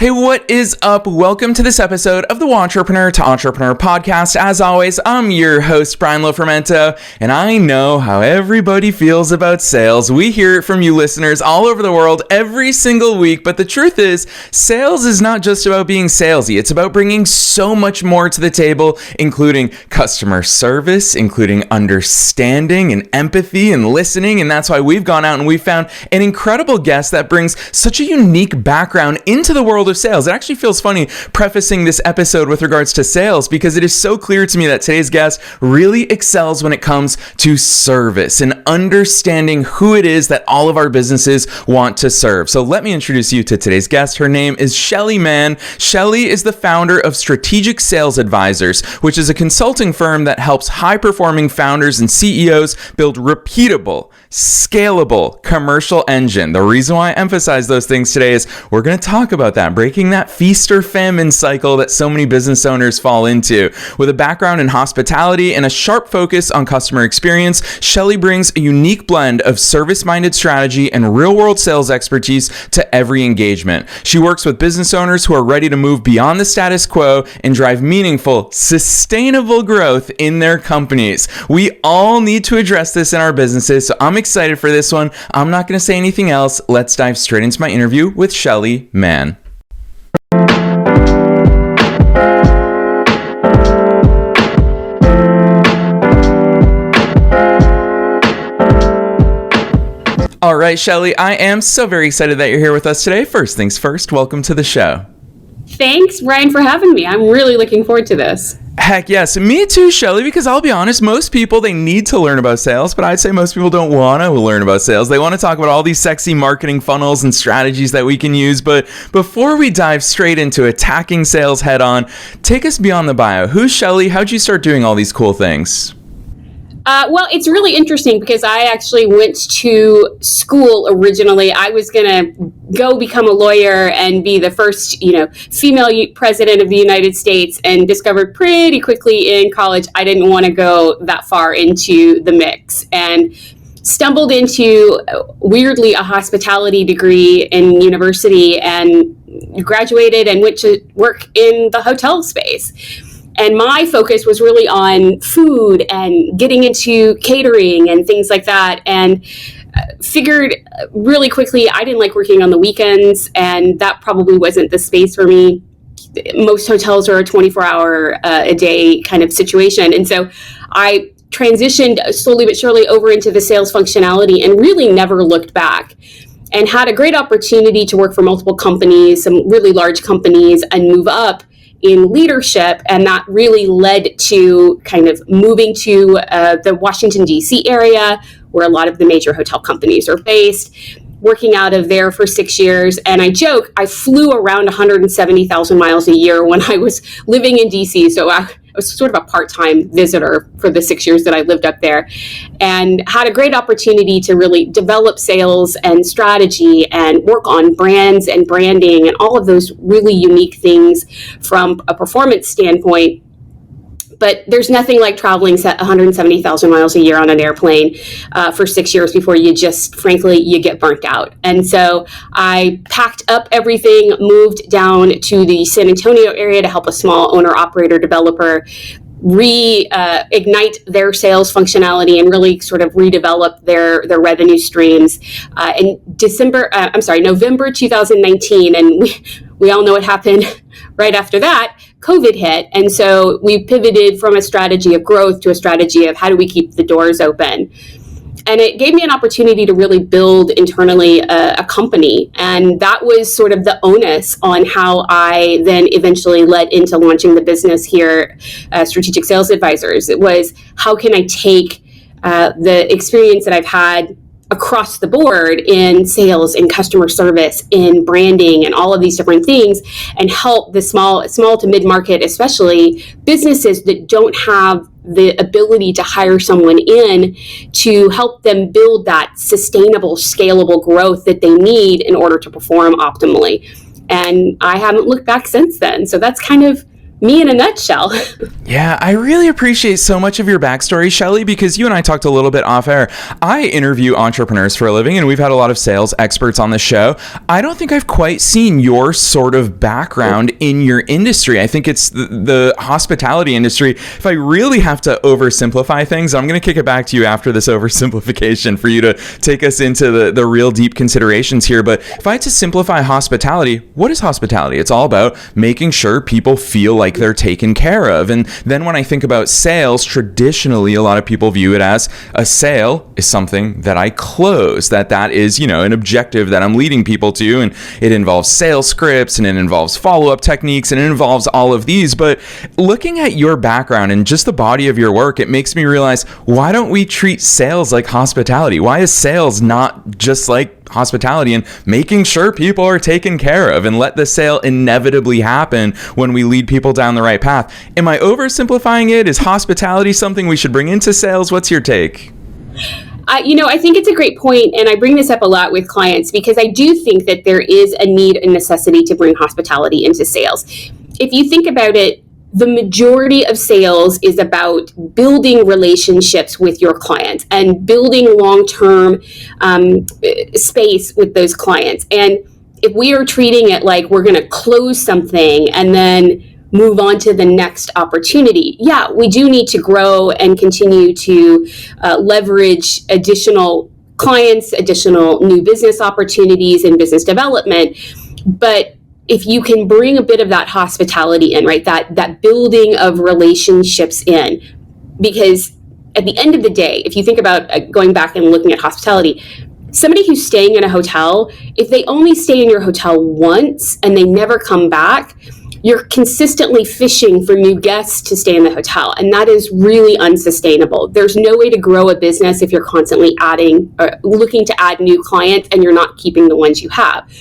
Hey, what is up? Welcome to this episode of the Entrepreneur to Entrepreneur podcast. As always, I'm your host, Brian Lofermento, and I know how everybody feels about sales. We hear it from you listeners all over the world every single week, but the truth is, sales is not just about being salesy. It's about bringing so much more to the table, including customer service, including understanding and empathy and listening, and that's why we've gone out and we've found an incredible guest that brings such a unique background into the world of sales. It actually feels funny prefacing this episode with regards to sales because it is so clear to me that today's guest really excels when it comes to service and understanding who it is that all of our businesses want to serve. So let me introduce you to today's guest. Her name is Shelley Mann. Shelley is the founder of Strategic Sales Advisors, which is a consulting firm that helps high-performing founders and CEOs build repeatable, scalable commercial engine. The reason why I emphasize those things today is we're going to talk about that, breaking that feast-or-famine cycle that so many business owners fall into. With a background in hospitality and a sharp focus on customer experience, Shelley brings a unique blend of service-minded strategy and real-world sales expertise to every engagement. She works with business owners who are ready to move beyond the status quo and drive meaningful, sustainable growth in their companies. We all need to address this in our businesses, so I'm excited for this one. I'm not going to say anything else. Let's dive straight into my interview with Shelley Mann. All right, Shelley, I am so very excited that you're here with us today. First things first, welcome to the show. Thanks, Brian, for having me. I'm really looking forward to this. Heck yes, me too, Shelley, because I'll be honest, most people, they need to learn about sales, but I'd say most people don't want to learn about sales. They want to talk about all these sexy marketing funnels and strategies that we can use. But before we dive straight into attacking sales head on, take us beyond the bio. Who's Shelley? How'd you start doing all these cool things? Well, it's really interesting because I actually went to school originally. I was going to go become a lawyer and be the first, female president of the United States, and discovered pretty quickly in college I didn't want to go that far into the mix, and stumbled into, weirdly, a hospitality degree in university and graduated and went to work in the hotel space. And my focus was really on food and getting into catering and things like that. And figured really quickly I didn't like working on the weekends, and that probably wasn't the space for me. Most hotels are a 24-hour a day kind of situation. And so I transitioned slowly but surely over into the sales functionality and really never looked back. And had a great opportunity to work for multiple companies, some really large companies, and move up in leadership, and that really led to kind of moving to the Washington, D.C. area, where a lot of the major hotel companies are based, working out of there for 6 years. And I joke, I flew around 170,000 miles a year when I was living in D.C., so I was sort of a part-time visitor for the 6 years that I lived up there, and had a great opportunity to really develop sales and strategy and work on brands and branding and all of those really unique things from a performance standpoint. But there's nothing like traveling 170,000 miles a year on an airplane for 6 years before you just, frankly, you get burnt out. And so I packed up everything, moved down to the San Antonio area to help a small owner-operator developer reignite their sales functionality and really sort of redevelop their revenue streams. In November 2019, and we all know what happened right after that. COVID hit. And so we pivoted from a strategy of growth to a strategy of how do we keep the doors open. And it gave me an opportunity to really build internally a company. And that was sort of the onus on how I then eventually led into launching the business here, Strategic Sales Advisors. It was, how can I take the experience that I've had across the board in sales and customer service, in branding and all of these different things, and help the small to mid-market, especially businesses that don't have the ability to hire someone in to help them build that sustainable, scalable growth that they need in order to perform optimally. And I haven't looked back since then. So that's kind of me in a nutshell. Yeah, I really appreciate so much of your backstory, Shelley, because you and I talked a little bit off air. I interview entrepreneurs for a living, and we've had a lot of sales experts on the show. I don't think I've quite seen your sort of background in your industry. I think it's the hospitality industry. If I really have to oversimplify things, I'm going to kick it back to you after this oversimplification for you to take us into the real deep considerations here. But if I had to simplify hospitality, what is hospitality? It's all about making sure people feel like they're taken care of. And then when I think about sales, traditionally, a lot of people view it as a sale is something that I close, that is, an objective that I'm leading people to. And it involves sales scripts, and it involves follow-up techniques, and it involves all of these. But looking at your background and just the body of your work, it makes me realize, why don't we treat sales like hospitality? Why is sales not just like hospitality and making sure people are taken care of, and let the sale inevitably happen when we lead people down the right path? Am I oversimplifying it? Is hospitality something we should bring into sales? What's your take? I think it's a great point, and I bring this up a lot with clients because I do think that there is a need and necessity to bring hospitality into sales. If you think about it, the majority of sales is about building relationships with your clients and building long-term space with those clients. And if we are treating it like we're going to close something and then move on to the next opportunity, yeah, we do need to grow and continue to leverage additional clients, additional new business opportunities and business development. But if you can bring a bit of that hospitality in, right, that building of relationships in, because at the end of the day, if you think about going back and looking at hospitality, somebody who's staying in a hotel, if they only stay in your hotel once and they never come back, you're consistently fishing for new guests to stay in the hotel. And that is really unsustainable. There's no way to grow a business if you're constantly adding or looking to add new clients and you're not keeping the ones you have.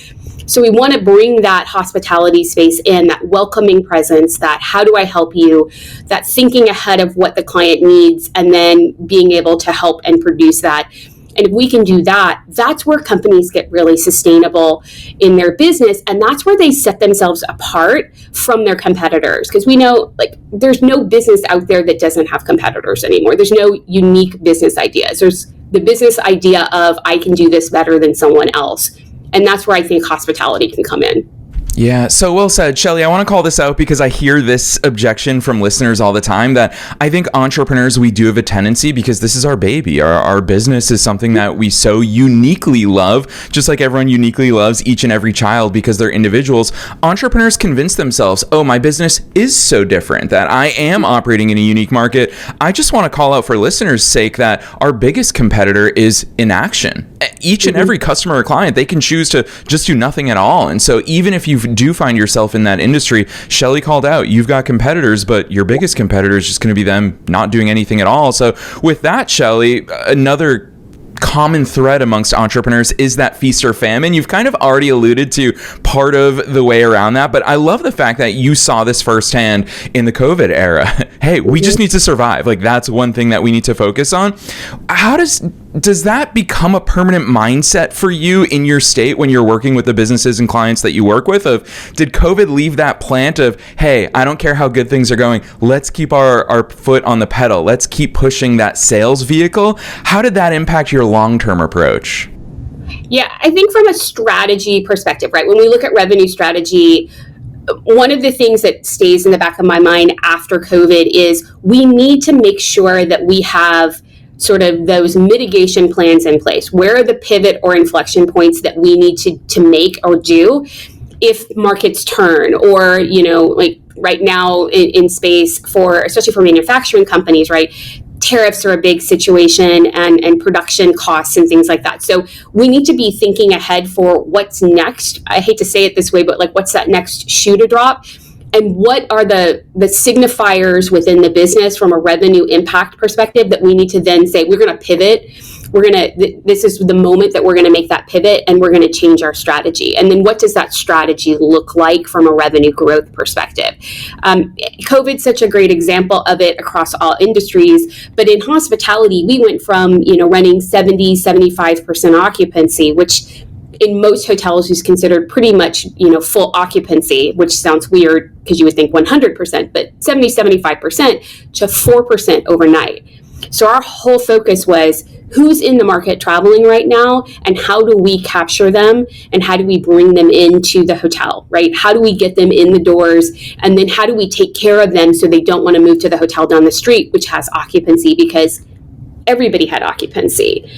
So we want to bring that hospitality space in, that welcoming presence, that how do I help you, that thinking ahead of what the client needs, and then being able to help and produce that. And if we can do that, that's where companies get really sustainable in their business. And that's where they set themselves apart from their competitors. Because we know, there's no business out there that doesn't have competitors anymore. There's no unique business ideas. There's the business idea of, I can do this better than someone else. And that's where I think hospitality can come in. Yeah, so well said. Shelley, I want to call this out because I hear this objection from listeners all the time that I think entrepreneurs, we do have a tendency, because this is our baby. Our business is something that we so uniquely love, just like everyone uniquely loves each and every child because they're individuals. Entrepreneurs convince themselves, oh, my business is so different, that I am operating in a unique market. I just want to call out for listeners' sake that our biggest competitor is inaction. Each and every customer or client, they can choose to just do nothing at all. And so even if you do find yourself in that industry, Shelley called out, you've got competitors, but your biggest competitor is just going to be them not doing anything at all. So with that, Shelley, another common thread amongst entrepreneurs is that feast or famine. You've kind of already alluded to part of the way around that, but I love the fact that you saw this firsthand in the COVID era. Hey, we just need to survive. That's one thing that we need to focus on. How does that become a permanent mindset for you in your state when you're working with the businesses and clients that you work with? Did COVID leave that plant of, hey, I don't care how good things are going, let's keep our foot on the pedal, let's keep pushing that sales vehicle? How did that impact your long-term approach? Yeah, I think from a strategy perspective, right, when we look at revenue strategy, one of the things that stays in the back of my mind after COVID is we need to make sure that we have sort of those mitigation plans in place. Where are the pivot or inflection points that we need to make or do if markets turn, or, right now in space especially for manufacturing companies, right? Tariffs are a big situation, and production costs and things like that. So we need to be thinking ahead for what's next. I hate to say it this way, but what's that next shoe to drop? And what are the signifiers within the business from a revenue impact perspective that we need to then say, we're going to pivot. This is the moment that we're going to make that pivot, and we're going to change our strategy. And then what does that strategy look like from a revenue growth perspective? COVID's such a great example of it across all industries. But in hospitality, we went from, running 70, 75% occupancy, which in most hotels is considered pretty much, full occupancy, which sounds weird because you would think 100%, but 75% to 4% overnight. So our whole focus was who's in the market traveling right now, and how do we capture them, and how do we bring them into the hotel, right? How do we get them in the doors, and then how do we take care of them so they don't want to move to the hotel down the street, which has occupancy, because everybody had occupancy.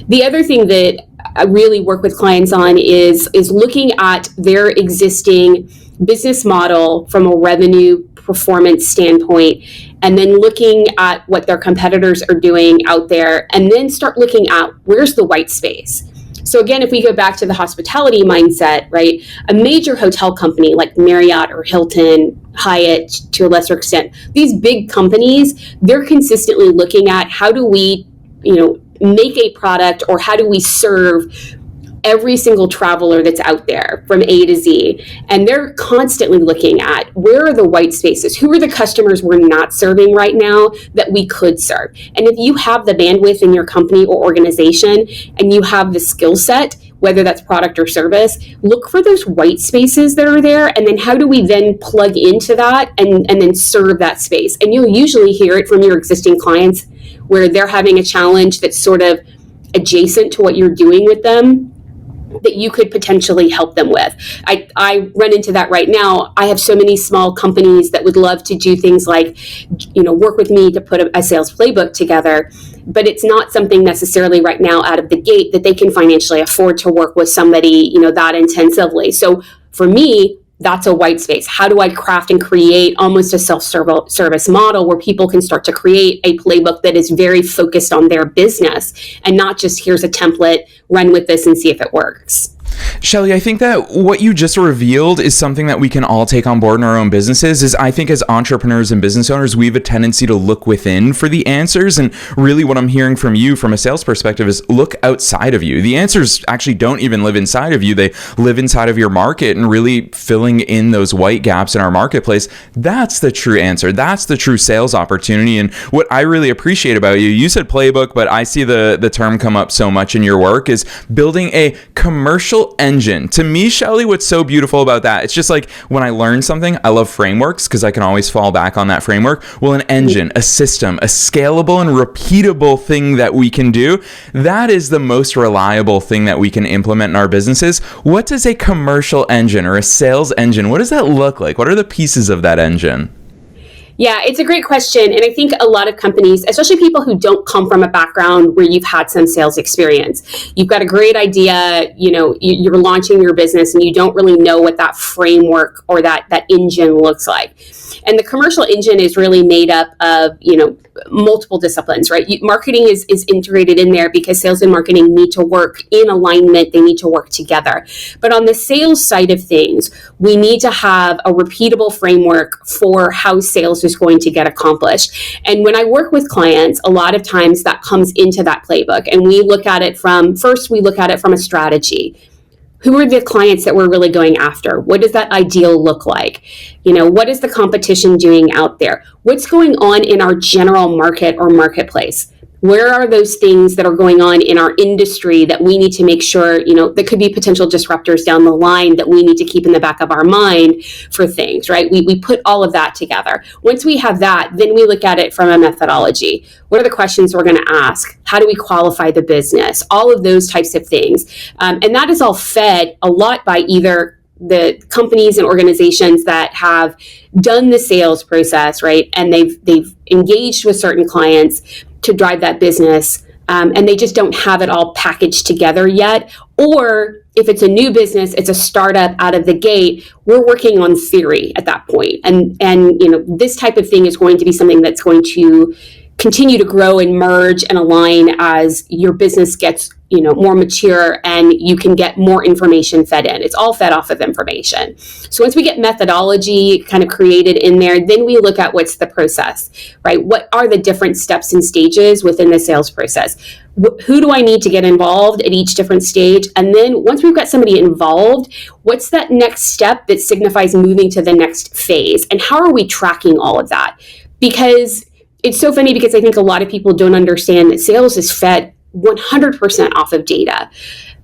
The other thing that I really work with clients on is looking at their existing business model from a revenue performance standpoint, and then looking at what their competitors are doing out there, and then start looking at where's the white space. So again, if we go back to the hospitality mindset, right, a major hotel company like Marriott or Hilton, Hyatt to a lesser extent, these big companies, they're consistently looking at how do we, make a product, or how do we serve every single traveler that's out there from A to Z. And they're constantly looking at where are the white spaces? Who are the customers we're not serving right now that we could serve? And if you have the bandwidth in your company or organization, and you have the skill set, whether that's product or service, look for those white spaces that are there. And then how do we then plug into that and then serve that space? And you'll usually hear it from your existing clients where they're having a challenge that's sort of adjacent to what you're doing with them, that you could potentially help them with. I run into that right now. I have so many small companies that would love to do things like, work with me to put a sales playbook together, but it's not something necessarily right now out of the gate that they can financially afford to work with somebody, that intensively. So for me, that's a white space. How do I craft and create almost a self-service model where people can start to create a playbook that is very focused on their business, and not just here's a template, run with this and see if it works. Shelley, I think that what you just revealed is something that we can all take on board in our own businesses. Is I think as entrepreneurs and business owners, we have a tendency to look within for the answers. And really what I'm hearing from you from a sales perspective is look outside of you. The answers actually don't even live inside of you. They live inside of your market, and really filling in those white gaps in our marketplace. That's the true answer. That's the true sales opportunity. And what I really appreciate about you, you said playbook, but I see the term come up so much in your work, is building a commercial engine. To me, Shelley, what's so beautiful about that, it's just like when I learn something, I love frameworks because I can always fall back on that framework. Well, an engine, a system, a scalable and repeatable thing that we can do, that is the most reliable thing that we can implement in our businesses. What does a commercial engine or a sales engine, what does that look like? What are the pieces of that engine? Yeah, it's a great question. And I think a lot of companies, especially people who don't come from a background where you've had some sales experience, you've got a great idea, you're launching your business and you don't really know what that framework or that engine looks like. And the commercial engine is really made up of, multiple disciplines, right? Marketing is integrated in there because sales and marketing need to work in alignment. They need to work together. But on the sales side of things, we need to have a repeatable framework for how sales is going to get accomplished. And when I work with clients, a lot of times that comes into that playbook. And we look at it from a strategy. Who are the clients that we're really going after? What does that ideal look like? What is the competition doing out there? What's going on in our general market or marketplace? Where are those things that are going on in our industry that we need to make sure, that could be potential disruptors down the line that we need to keep in the back of our mind for things, right? We put all of that together. Once we have that, then we look at it from a methodology. What are the questions we're going to ask? How do we qualify the business? All of those types of things. And that is all fed a lot by either the companies and organizations that have done the sales process, right? And they've engaged with certain clients to drive that business, and they just don't have it all packaged together yet. Or if it's a new business, it's a startup out of the gate, we're working on theory at that point. And this type of thing is going to be something that's going to continue to grow and merge and align as your business gets more mature and you can get more information fed in. It's all fed off of information. So once we get methodology kind of created in there, then we look at what's the process, right? What are the different steps and stages within the sales process? Who do I need to get involved at each different stage? And then once we've got somebody involved, what's that next step that signifies moving to the next phase? And how are we tracking all of that? Because it's so funny, because I think a lot of people don't understand that sales is fed 100% off of data.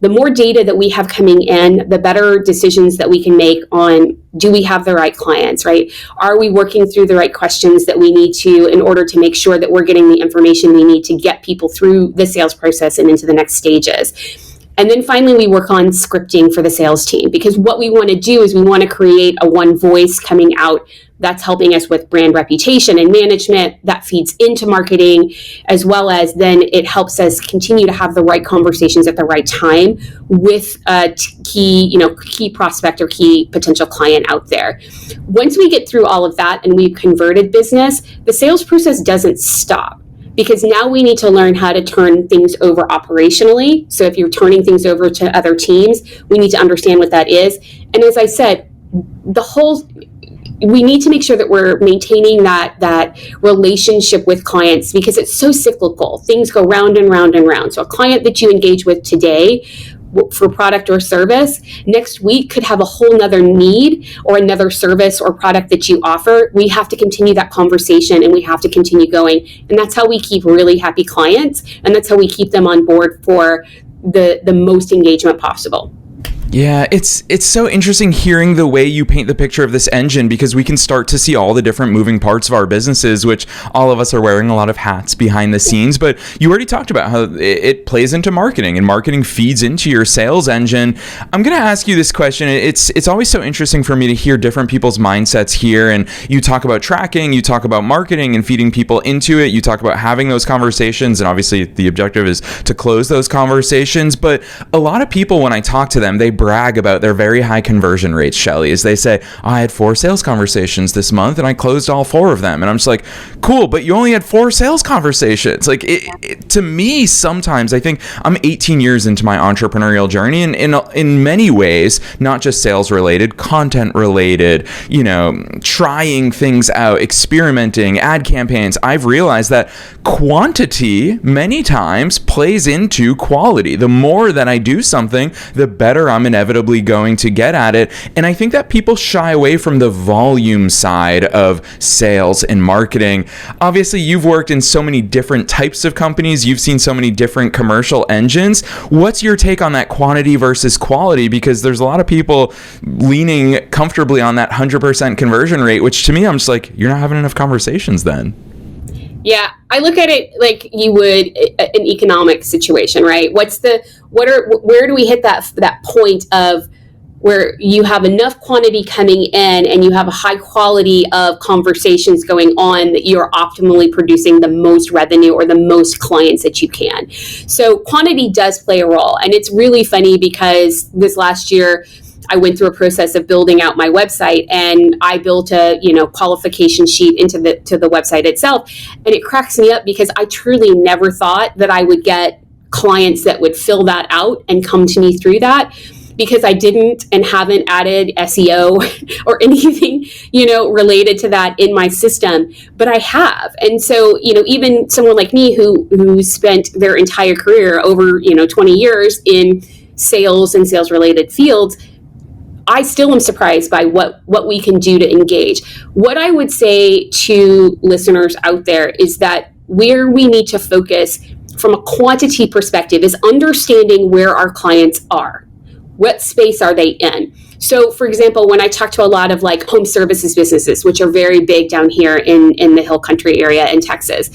the more data that we have coming in, the better decisions that we can make on, do we have the right clients, right? Are we working through the right questions that we need to in order to make sure that we're getting the information we need to get people through the sales process and into the next stages? And then finally, we work on scripting for the sales team, because what we want to do is we want to create a one voice coming out that's helping us with brand reputation and management that feeds into marketing, as well as then it helps us continue to have the right conversations at the right time with a key prospect or key potential client out there. Once we get through all of that and we've converted business, the sales process doesn't stop, because now we need to learn how to turn things over operationally. So if you're turning things over to other teams, we need to understand what that is. And as I said, we need to make sure that we're maintaining that relationship with clients, because it's so cyclical. Things go round and round and round. So a client that you engage with today for product or service, next week could have a whole nother need or another service or product that you offer. We have to continue that conversation, and we have to continue going. And that's how we keep really happy clients. And that's how we keep them on board for the most engagement possible. Yeah, it's so interesting hearing the way you paint the picture of this engine, because we can start to see all the different moving parts of our businesses, which all of us are wearing a lot of hats behind the scenes. But you already talked about how it plays into marketing, and marketing feeds into your sales engine. I'm going to ask you this question. It's always so interesting for me to hear different people's mindsets here. And you talk about tracking, you talk about marketing and feeding people into it. You talk about having those conversations, and obviously the objective is to close those conversations. But a lot of people, when I talk to them, they brag about their very high conversion rates, Shelley, as they say, I had 4 sales conversations this month and I closed all 4 of them. And I'm just like, cool, but you only had 4 sales conversations. Like, to me, sometimes I think I'm 18 years into my entrepreneurial journey, and in many ways, not just sales related, content related, trying things out, experimenting, ad campaigns. I've realized that quantity many times plays into quality. The more that I do something, the better I'm inevitably going to get at it. And I think that people shy away from the volume side of sales and marketing. Obviously, you've worked in so many different types of companies. You've seen so many different commercial engines. What's your take on that quantity versus quality? Because there's a lot of people leaning comfortably on that 100% conversion rate, which to me, I'm just like, you're not having enough conversations then. Yeah, I look at it like you would an economic situation, right? Where do we hit that point of where you have enough quantity coming in and you have a high quality of conversations going on that you're optimally producing the most revenue or the most clients that you can. So quantity does play a role. And it's really funny because this last year, I went through a process of building out my website, and I built a qualification sheet to the website itself. And it cracks me up because I truly never thought that I would get clients that would fill that out and come to me through that, because I didn't and haven't added SEO or anything, related to that in my system, but I have. And so, even someone like me who spent their entire career over, 20 years in sales and sales related fields, I still am surprised by what we can do to engage. What I would say to listeners out there is that where we need to focus from a quantity perspective is understanding where our clients are. What space are they in? So, for example, when I talk to a lot of like home services businesses, which are very big down here in the Hill Country area in Texas,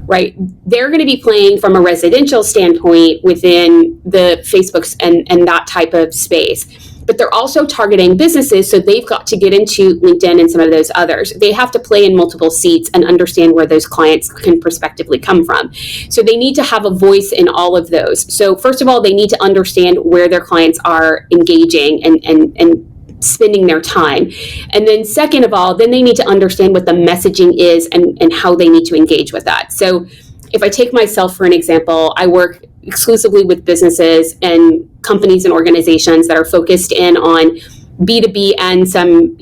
right? They're going to be playing from a residential standpoint within the Facebooks and that type of space. But they're also targeting businesses, so they've got to get into LinkedIn and some of those others. They have to play in multiple seats and understand where those clients can prospectively come from. So they need to have a voice in all of those. So first of all, they need to understand where their clients are engaging and spending their time. And then second of all, then they need to understand what the messaging is and how they need to engage with that. So if I take myself for an example, I work exclusively with businesses and companies and organizations that are focused in on B2B and some,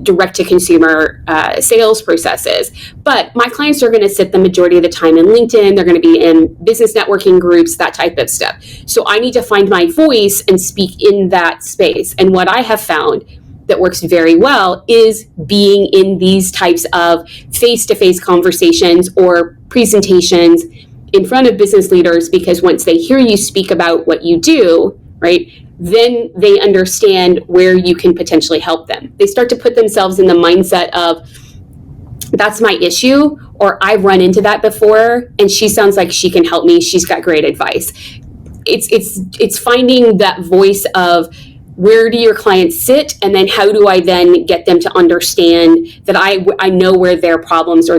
direct to consumer sales processes. But my clients are going to sit the majority of the time in LinkedIn. They're going to be in business networking groups, that type of stuff. So I need to find my voice and speak in that space. And what I have found that works very well is being in these types of face-to-face conversations or presentations in front of business leaders, because once they hear you speak about what you do, right, then they understand where you can potentially help them. They start to put themselves in the mindset of, that's my issue, or I've run into that before, and she sounds like she can help me. She's got great advice. It's finding that voice of, where do your clients sit, and then how do I then get them to understand that I know where their problems or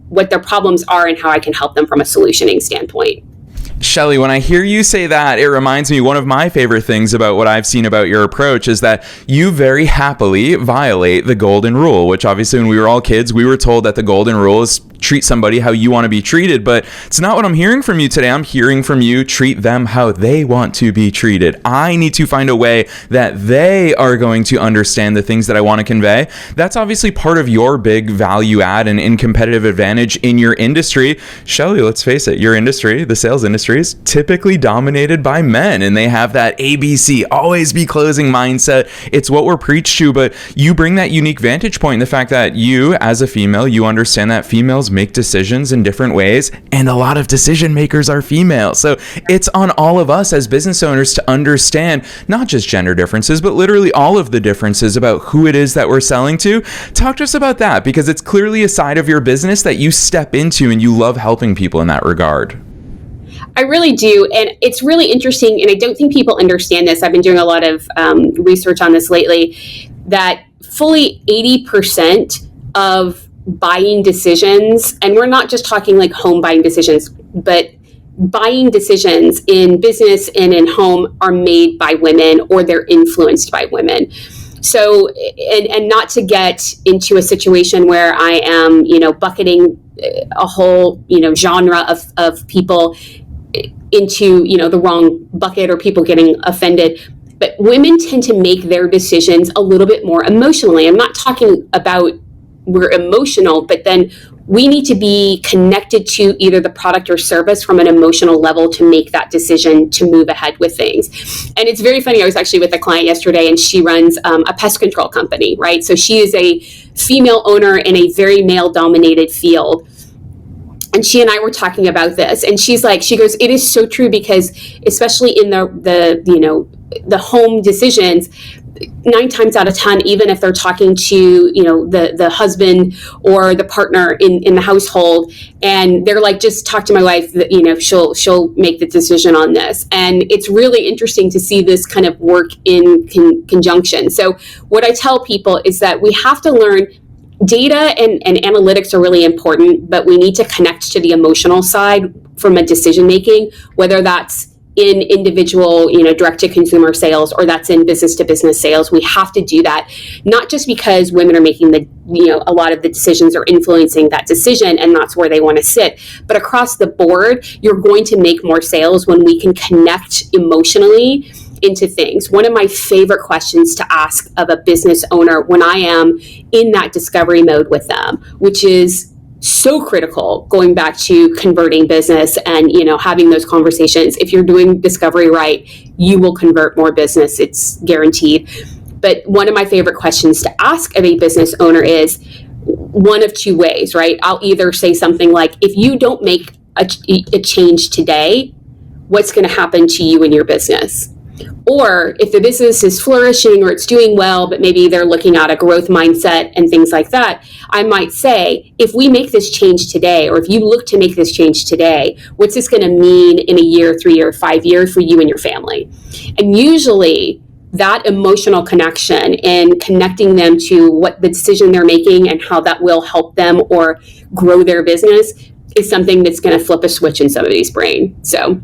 what their problems are and how I can help them from a solutioning standpoint. Shelley, when I hear you say that, it reminds me, one of my favorite things about what I've seen about your approach is that you very happily violate the golden rule, which obviously when we were all kids, we were told that the golden rule is treat somebody how you want to be treated, but it's not what I'm hearing from you today. I'm hearing from you, treat them how they want to be treated. I need to find a way that they are going to understand the things that I want to convey. That's obviously part of your big value add and competitive advantage in your industry. Shelley, let's face it, your industry, the sales industry, is typically dominated by men, and they have that ABC, always be closing mindset. It's what we're preached to, but you bring that unique vantage point in the fact that you, as a female, you understand that females make decisions in different ways, and a lot of decision makers are female. So it's on all of us as business owners to understand not just gender differences, but literally all of the differences about who it is that we're selling to. Talk to us about that, because it's clearly a side of your business that you step into and you love helping people in that regard. I really do. And it's really interesting. And I don't think people understand this. I've been doing a lot of research on this lately, that fully 80% of buying decisions, and we're not just talking like home buying decisions, but buying decisions in business and in home, are made by women, or they're influenced by women. So, and not to get into a situation where I am, bucketing a whole, genre of people into, the wrong bucket, or people getting offended. But women tend to make their decisions a little bit more emotionally. I'm not talking about we're emotional, but then we need to be connected to either the product or service from an emotional level to make that decision to move ahead with things. And it's very funny. I was actually with a client yesterday, and she runs a pest control company, right? So she is a female owner in a very male-dominated field. And she and I were talking about this, and she goes, it is so true, because especially in the home decisions, 9 times out of 10, even if they're talking to, the husband or the partner in the household, and they're like, just talk to my wife, she'll make the decision on this. And it's really interesting to see this kind of work in conjunction. So what I tell people is that we have to learn, data and analytics are really important, but we need to connect to the emotional side from a decision making, whether that's in individual, direct to consumer sales, or that's in business to business sales. We have to do that, not just because women are making a lot of the decisions or influencing that decision, and that's where they want to sit, but across the board, you're going to make more sales when we can connect emotionally into things. One of my favorite questions to ask of a business owner when I am in that discovery mode with them, which is so critical, going back to converting business and, having those conversations. If you're doing discovery right, you will convert more business. It's guaranteed. But one of my favorite questions to ask of a business owner is one of two ways, right? I'll either say something like, if you don't make a change today, what's going to happen to you and your business? Or if the business is flourishing or it's doing well, but maybe they're looking at a growth mindset and things like that, I might say, if we make this change today, or if you look to make this change today, what's this going to mean in a year, 3 year, 5 years for you and your family? And usually that emotional connection and connecting them to what the decision they're making and how that will help them or grow their business is something that's going to flip a switch in somebody's brain. So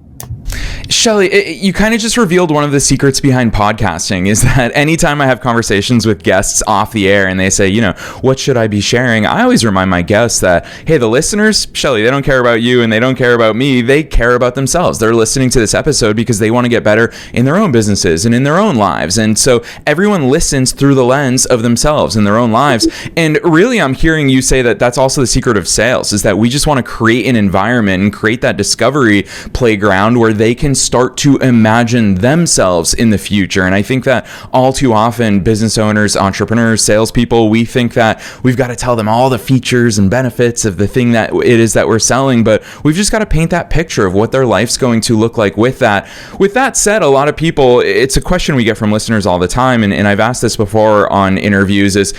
Shelley, you kind of just revealed one of the secrets behind podcasting, is that anytime I have conversations with guests off the air and they say, what should I be sharing? I always remind my guests that, hey, the listeners, Shelley, they don't care about you and they don't care about me. They care about themselves. They're listening to this episode because they want to get better in their own businesses and in their own lives. And so everyone listens through the lens of themselves in their own lives. And really, I'm hearing you say that that's also the secret of sales, is that we just want to create an environment and create that discovery playground where they can start to imagine themselves in the future. And I think that all too often, business owners, entrepreneurs, salespeople, we think that we've got to tell them all the features and benefits of the thing that it is that we're selling, but we've just got to paint that picture of what their life's going to look like with that. With that said, a lot of people, it's a question we get from listeners all the time, and I've asked this before on interviews, is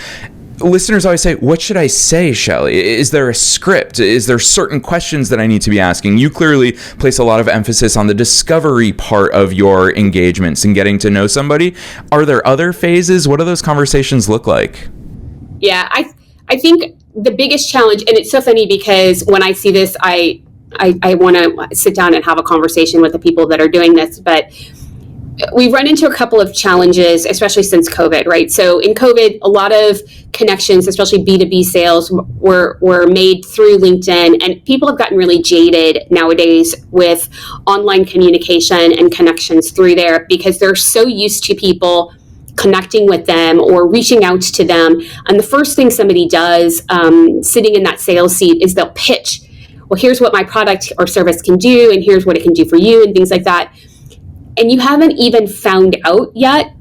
listeners always say, what should I say, Shelley? Is there a script? Is there certain questions that I need to be asking? You clearly place a lot of emphasis on the discovery part of your engagements and getting to know somebody. Are there other phases? What do those conversations look like? Yeah, I think the biggest challenge, and it's so funny because when I see this, I want to sit down and have a conversation with the people that are doing this, but we run into a couple of challenges, especially since COVID, right? So in COVID, a lot of connections, especially B2B sales, were made through LinkedIn, and people have gotten really jaded nowadays with online communication and connections through there because they're so used to people connecting with them or reaching out to them. And the first thing somebody does sitting in that sales seat is they'll pitch, well, here's what my product or service can do, and here's what it can do for you, and things like that. And you haven't even found out yet,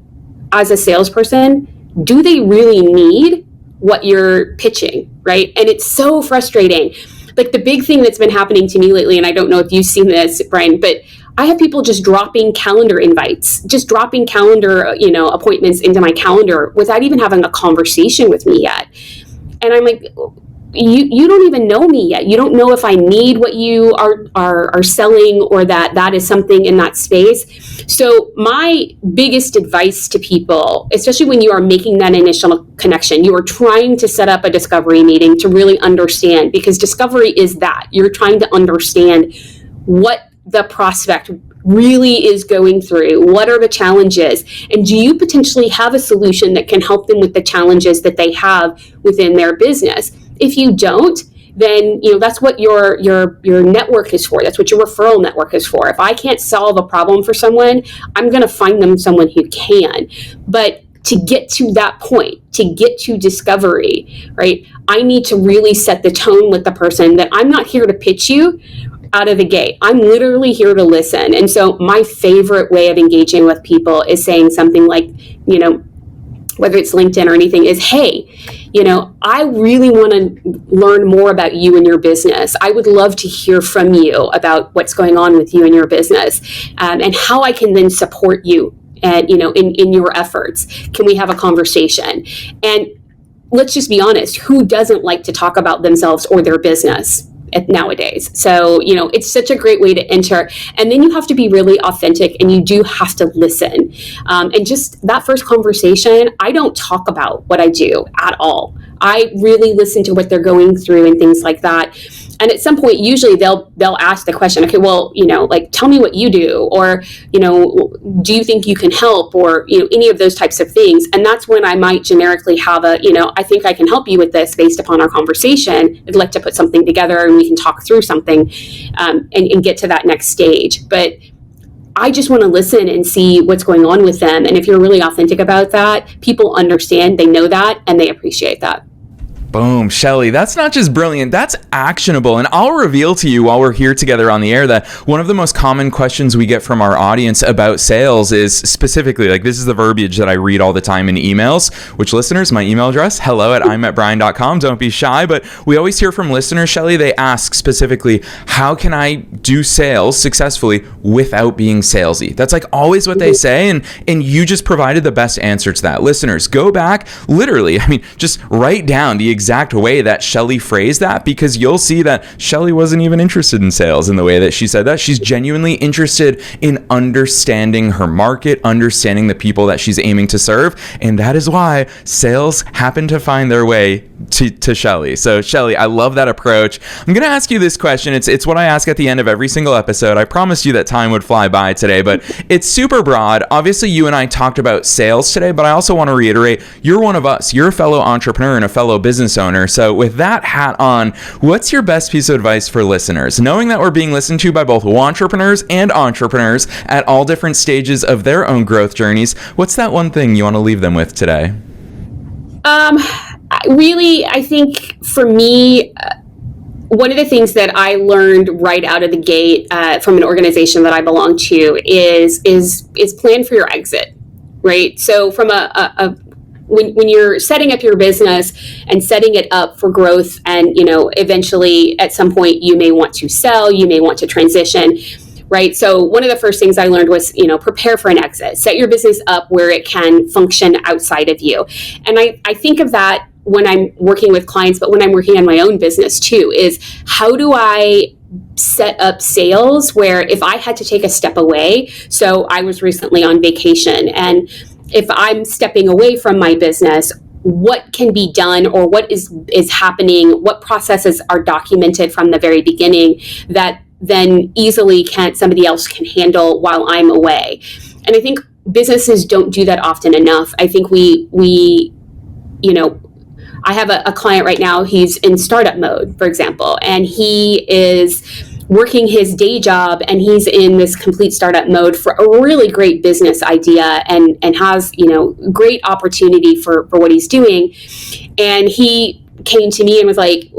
as a salesperson, do they really need what you're pitching, right? And it's so frustrating. Like the big thing that's been happening to me lately, and I don't know if you've seen this, Brian, but I have people just dropping calendar invites, just dropping calendar, appointments into my calendar without even having a conversation with me yet. And I'm like, you don't even know me yet. You don't know if I need what you are selling or that is something in that space. So my biggest advice to people, especially when you are making that initial connection, you are trying to set up a discovery meeting to really understand, because discovery is that. You're trying to understand what the prospect really is going through. What are the challenges? And do you potentially have a solution that can help them with the challenges that they have within their business? If you don't, then that's what your network is for. That's what your referral network is for. If I can't solve a problem for someone, I'm going to find them someone who can. But to get to that point, to get to discovery, right, I need to really set the tone with the person that I'm not here to pitch you out of the gate. I'm literally here to listen. And so my favorite way of engaging with people is saying something like, whether it's LinkedIn or anything, is, hey, I really want to learn more about you and your business. I would love to hear from you about what's going on with you and your business, and how I can then support you and, in your efforts. Can we have a conversation? And let's just be honest, who doesn't like to talk about themselves or their business nowadays? So, it's such a great way to enter. And then you have to be really authentic, and you do have to listen. And just that first conversation, I don't talk about what I do at all. I really listen to what they're going through and things like that. And at some point, usually they'll ask the question, okay, well, tell me what you do, or, do you think you can help, or, any of those types of things. And that's when I might generically have I think I can help you with this based upon our conversation. I'd like to put something together and we can talk through something, and get to that next stage. But I just want to listen and see what's going on with them. And if you're really authentic about that, people understand, they know that, and they appreciate that. Boom, Shelley, that's not just brilliant, that's actionable. And I'll reveal to you while we're here together on the air that one of the most common questions we get from our audience about sales is specifically, like, this is the verbiage that I read all the time in emails, which, listeners, my email address, hello@imatbrian.com. Don't be shy. But we always hear from listeners, Shelley, they ask specifically, how can I do sales successfully without being salesy? That's like always what they say. And you just provided the best answer to that. Listeners, go back, literally, just write down the exact way that Shelley phrased that, because you'll see that Shelley wasn't even interested in sales in the way that she said that. She's genuinely interested in understanding her market, understanding the people that she's aiming to serve, and that is why sales happen to find their way to Shelley. So Shelley, I love that approach. I'm going to ask you this question. It's what I ask at the end of every single episode. I promised you that time would fly by today, but it's super broad. Obviously, you and I talked about sales today, but I also want to reiterate, you're one of us. You're a fellow entrepreneur and a fellow business owner. So with that hat on, what's your best piece of advice for listeners? Knowing that we're being listened to by both entrepreneurs and entrepreneurs at all different stages of their own growth journeys, what's that one thing you want to leave them with today? Really, I think for me, one of the things that I learned right out of the gate from an organization that I belong to is plan for your exit, right? So from when you're setting up your business and setting it up for growth, and eventually at some point you may want to sell, you may want to transition, right? So one of the first things I learned was, prepare for an exit. Set your business up where it can function outside of you. And I think of that when I'm working with clients, but when I'm working on my own business too, is how do I set up sales where if I had to take a step away, so I was recently on vacation, and if I'm stepping away from my business, what can be done, or what is happening, what processes are documented from the very beginning that then easily somebody else can handle while I'm away. And I think businesses don't do that often enough. I think we I have a client right now, he's in startup mode, for example, and he is working his day job, and he's in this complete startup mode for a really great business idea, and has, great opportunity for what he's doing. And he came to me and was like,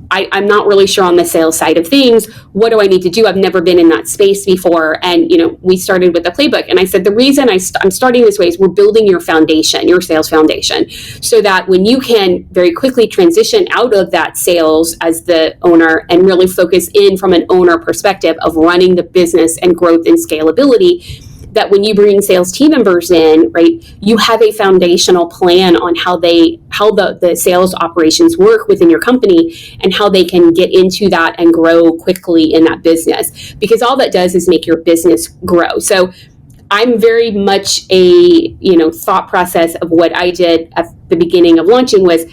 I'm not really sure on the sales side of things. What do I need to do? I've never been in that space before. And, we started with the playbook. And I said, the reason I'm starting this way is we're building your foundation, your sales foundation, so that when you can very quickly transition out of that sales as the owner and really focus in from an owner perspective of running the business and growth and scalability, that when you bring sales team members in, right, you have a foundational plan on how the sales operations work within your company, and how they can get into that and grow quickly in that business, because all that does is make your business grow. So I'm very much a, thought process of what I did at the beginning of launching was,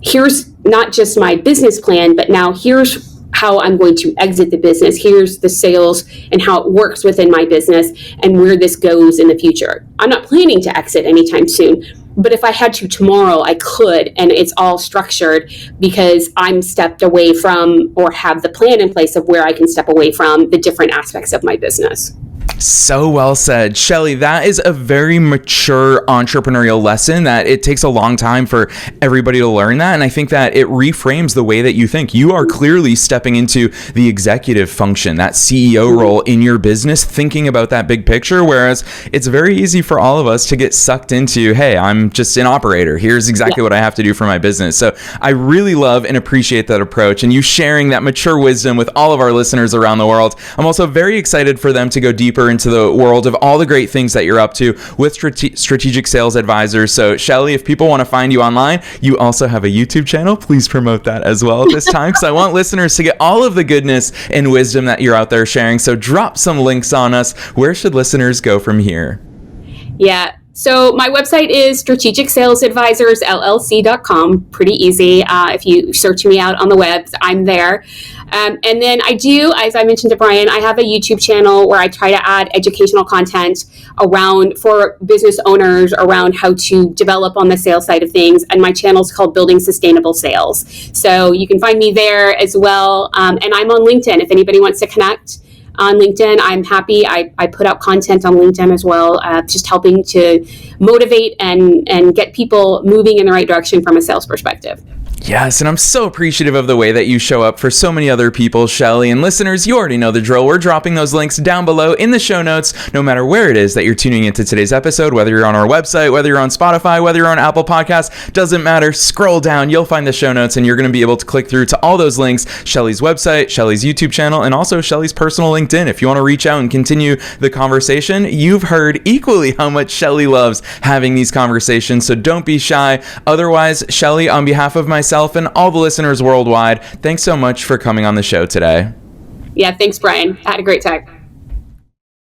here's not just my business plan, but now here's how I'm going to exit the business. Here's the sales and how it works within my business and where this goes in the future. I'm not planning to exit anytime soon, but if I had to tomorrow, I could, and it's all structured because I'm stepped away from, or have the plan in place of where I can step away from the different aspects of my business. So well said, Shelley. That is a very mature entrepreneurial lesson that it takes a long time for everybody to learn that. And I think that it reframes the way that you think. You are clearly stepping into the executive function, that CEO role in your business, thinking about that big picture. Whereas it's very easy for all of us to get sucked into, hey, I'm just an operator. Here's exactly what I have to do for my business. So I really love and appreciate that approach, and you sharing that mature wisdom with all of our listeners around the world. I'm also very excited for them to go deeper into the world of all the great things that you're up to with strategic sales advisors. So Shelley, if people want to find you online, you also have a YouTube channel. Please promote that as well at this time, because I want listeners to get all of the goodness and wisdom that you're out there sharing. So drop some links on us. Where should listeners go from here? Yeah. So my website is strategicsalesadvisorsllc.com. Pretty easy. If you search me out on the web, I'm there. And then I do, as I mentioned to Brian, I have a YouTube channel where I try to add educational content for business owners around how to develop on the sales side of things. And my channel is called Building Sustainable Sales. So you can find me there as well. And I'm on LinkedIn if anybody wants to connect. On LinkedIn, I'm happy. I put out content on LinkedIn as well, just helping to motivate and get people moving in the right direction from a sales perspective. Yes, and I'm so appreciative of the way that you show up for so many other people, Shelley. And listeners, you already know the drill. We're dropping those links down below in the show notes, no matter where it is that you're tuning into today's episode, whether you're on our website, whether you're on Spotify, whether you're on Apple Podcasts, doesn't matter. Scroll down, you'll find the show notes, and you're going to be able to click through to all those links, Shelley's website, Shelley's YouTube channel, and also Shelley's personal LinkedIn. If you want to reach out and continue the conversation, you've heard equally how much Shelley loves having these conversations, so don't be shy. Otherwise, Shelley, on behalf of myself and all the listeners worldwide, thanks so much for coming on the show today. Yeah, thanks, Brian. I had a great time.